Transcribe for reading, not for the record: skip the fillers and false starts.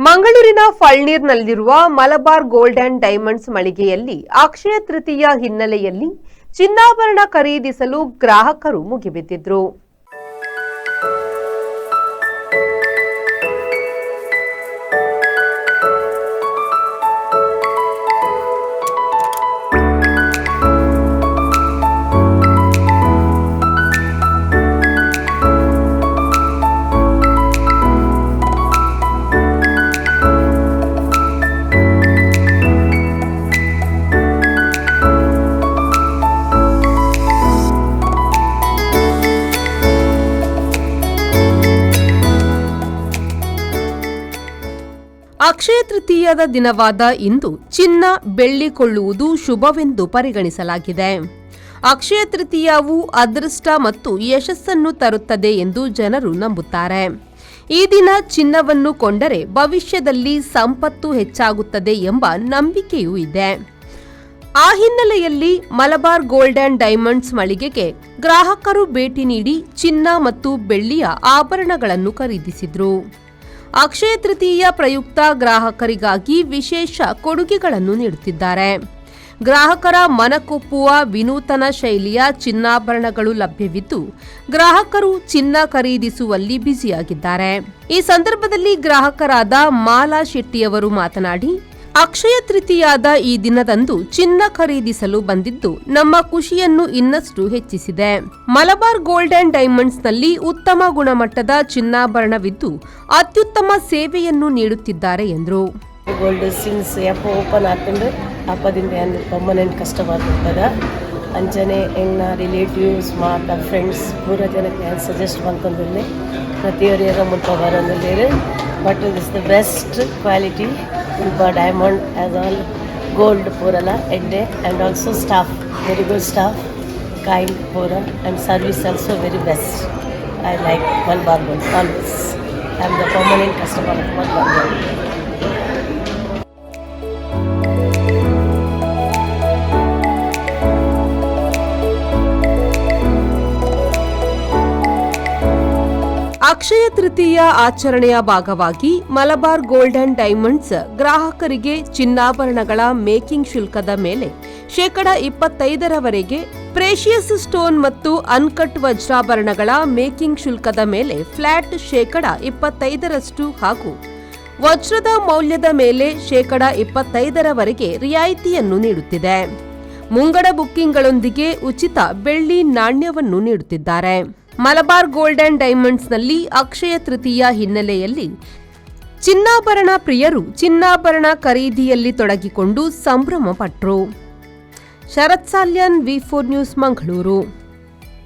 ಮಂಗಳೂರಿನ ಫಳ್ನೀರ್ನಲ್ಲಿರುವ Malabar gold and diamonds ಮಳಿಗೆಯಲ್ಲಿ Akshaya Tritiya ಹಿನ್ನೆಲೆಯಲ್ಲಿ ಚಿನ್ನಾಭರಣ ಖರೀದಿಸಲು ಗ್ರಾಹಕರು ಮುಗಿಬಿದ್ದಿದ್ರು. ಅಕ್ಷಯ ತೃತೀಯದ ದಿನವಾದ ಇಂದು ಚಿನ್ನ, ಬೆಳ್ಳಿ ಕೊಳ್ಳುವುದು ಶುಭವೆಂದು ಪರಿಗಣಿಸಲಾಗಿದೆ. ಅಕ್ಷಯ ತೃತೀಯವು ಅದೃಷ್ಟ ಮತ್ತು ಯಶಸ್ಸನ್ನು ತರುತ್ತದೆ ಎಂದು ಜನರು ನಂಬುತ್ತಾರೆ. ಈ ದಿನ ಚಿನ್ನವನ್ನು ಕೊಂಡರೆ ಭವಿಷ್ಯದಲ್ಲಿ ಸಂಪತ್ತು ಹೆಚ್ಚಾಗುತ್ತದೆ ಎಂಬ ನಂಬಿಕೆಯೂ ಇದೆ. ಆ ಹಿನ್ನೆಲೆಯಲ್ಲಿ ಮಲಬಾರ್ ಗೋಲ್ಡ್ ಅಂಡ್ ಡೈಮಂಡ್ಸ್ ಮಳಿಗೆಗೆ ಗ್ರಾಹಕರು ಭೇಟಿ ನೀಡಿ ಚಿನ್ನ ಮತ್ತು ಬೆಳ್ಳಿಯ ಆಭರಣಗಳನ್ನು ಖರೀದಿಸಿದರು. ಅಕ್ಷಯ ತೃತೀಯ ಪ್ರಯುಕ್ತ ಗ್ರಾಹಕರಿಗಾಗಿ ವಿಶೇಷ ಕೊಡುಗೆಗಳನ್ನು ನೀಡುತ್ತಿದ್ದಾರೆ. ಗ್ರಾಹಕರ ಮನಕೊಪ್ಪುವ ವಿನೂತನ ಶೈಲಿಯ ಚಿನ್ನಾಭರಣಗಳು ಲಭ್ಯವಿದ್ದು, ಗ್ರಾಹಕರು ಚಿನ್ನ ಖರೀದಿಸುವಲ್ಲಿ ಬ್ಯುಸಿಯಾಗಿದ್ದಾರೆ. ಈ ಸಂದರ್ಭದಲ್ಲಿ ಗ್ರಾಹಕರಾದ ಮಾಲಾ ಶೆಟ್ಟಿಯವರು ಮಾತನಾಡಿ, ಅಕ್ಷಯ ತೃತೀಯಾದ ಈ ದಿನದಂದು ಚಿನ್ನ ಖರೀದಿಸಲು ಬಂದಿದ್ದು ನಮ್ಮ ಖುಷಿಯನ್ನು ಇನ್ನಷ್ಟು ಹೆಚ್ಚಿಸಿದೆ. ಮಲಬಾರ್ ಗೋಲ್ಡ್ ಅಂಡ್ ಡೈಮಂಡ್ಸ್ನಲ್ಲಿ ಉತ್ತಮ ಗುಣಮಟ್ಟದ ಚಿನ್ನಾಭರಣವಿದ್ದು ಅತ್ಯುತ್ತಮ ಸೇವೆಯನ್ನು ನೀಡುತ್ತಿದ್ದಾರೆ ಎಂದರು. ಗೋಲ್ಡ್ ಸಿನ್ಸ್ ಓಪನ್ ಹಾಕೊಂಡು ಹಬ್ಬದಿಂದ ಪರ್ಮನೆಂಟ್ ಕಸ್ಟಮರ್ ಇರ್ತದೆ. ಅಂಚನೆ ಹೆಣ್ಣ ರಿಲೇಟಿವ್ಸ್ ಮಾತ ಫ್ರೆಂಡ್ಸ್ ಪೂರ ಜನಕ್ಕೆ ಸಜೆಸ್ಟ್ ಮಾಡ್ಕೊಂಡ್ರೆ ಪ್ರತಿಯೊಬ್ಬರಿಗೆ ಮುಟ್ಟ ಬರೋದಿಲ್ಲ. But is the best quality diamond as all gold purala edde and also staff very good staff, kind pura and service also very best. I like Malabar Gold always. I am the permanent customer of Malabar Gold. Akshaya Tritiya ಆಚರಣೆಯ ಭಾಗವಾಗಿ Malabar gold and diamonds ಗ್ರಾಹಕರಿಗೆ ಚಿನ್ನಾಭರಣಗಳ making ಶುಲ್ಕದ ಮೇಲೆ %25 precious stone ಮತ್ತು uncut ವಜ್ರಾಭರಣಗಳ making ಶುಲ್ಕದ ಮೇಲೆ flat %25 ಹಾಗೂ ವಜ್ರದ ಮೌಲ್ಯದ ಮೇಲೆ %25 ರಿಯಾಯಿತಿಯನ್ನು ನೀಡುತ್ತಿದೆ. ಮುಂಗಡ ಬುಕ್ಕಿಂಗ್ಗಳೊಂದಿಗೆ ಉಚಿತ ಬೆಳ್ಳಿ ನಾಣ್ಯವನ್ನು ನೀಡುತ್ತಿದ್ದಾರೆ. ಮಲಬಾರ್ ಗೋಲ್ಡ್ ಅಂಡ್ ಡೈಮಂಡ್ಸ್ನಲ್ಲಿ ಅಕ್ಷಯ ತೃತೀಯ ಹಿನ್ನೆಲೆಯಲ್ಲಿ ಚಿನ್ನಾಭರಣ ಪ್ರಿಯರು ಚಿನ್ನಾಭರಣ ಖರೀದಿಯಲ್ಲಿ ತೊಡಗಿಕೊಂಡು ಸಂಭ್ರಮ ಪಟ್ಟರು. ಶರತ್ ಸಾಲ್ಯನ್, V4 ನ್ಯೂಸ್, ಮಂಗಳೂರು.